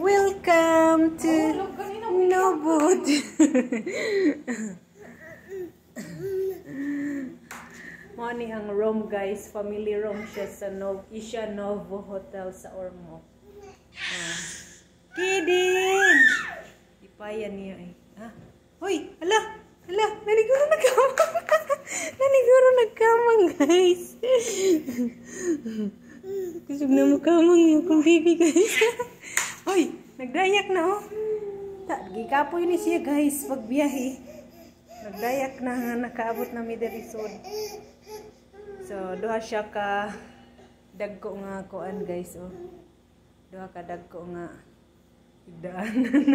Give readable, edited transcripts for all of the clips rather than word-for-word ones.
Welcome to Novo. Money ang room guys, family room siya sa Isha Novo Hotel sa Ormoc. Kidding! Ipayan niya eh. Hoy, hala, naniguro nagkamang. Naniguro nagkamang guys. Kusog na makamang yung kong baby guys. Hoy, nagdayak na oh. Gikapoy ni siya guys pagbiyahe. Nagdayak na nga nakaabot na miderisod. So, duha siya ka dagko nga kuan guys oh. Duha ka dagko nga igdaanan.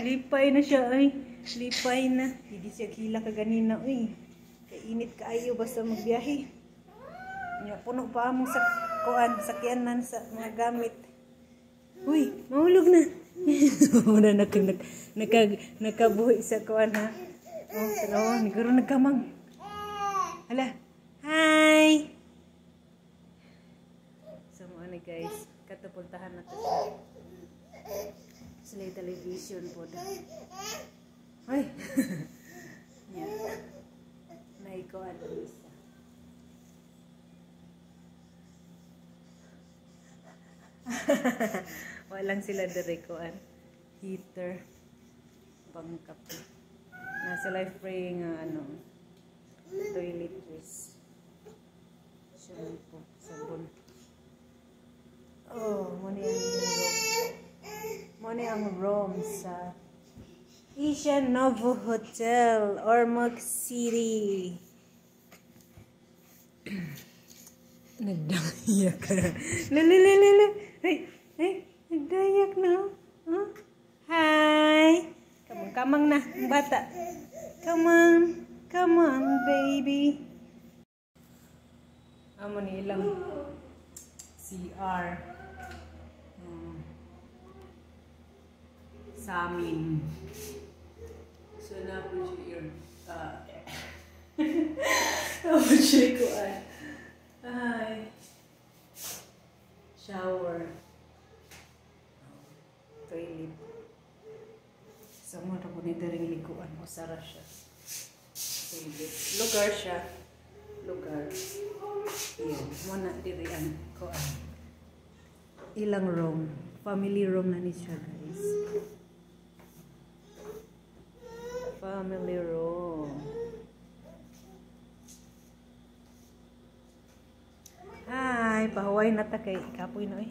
Lipay na siya ay. Lipay na. Hindi siya hila ka ganina uy. Kainit kaayo basta magbiyahe. Puno pa mo sa kuan, sakyanan sa mga gamit. Uy, mahulog na. Muna nakabuhi sa kuan ha. Oh, tanaw, niguro nagkamang. Hala. Hi. So mo ani guys, katapuntahan na to sa television po da. Ay. Yeah. Naikuan isa. Walang sila direkuan. Heater. Pangkape. Nasa life free nga toiletries. Shampoo. Sabon. Oh, muna ang room. Muna ang room sa Isha Novo Hotel, Ormoc City. Nagdayak ka. Lala. Hey, nagdayak na. Huh? Hi. Kamang na, ang bata. Come on, baby. Amo ni ilang CR. Sa amin. So na po siya yun. Ako siya ko ay. Hi. Shower. Toilet. So mo na po nito rin likuan. Masara siya. Toilet. Lugar siya. Lugar. Yan. Muna dirian ko ay. Ilang room. Family room na ni siya guys. Family room. Hi, pahuway na ta kay kapoy na eh.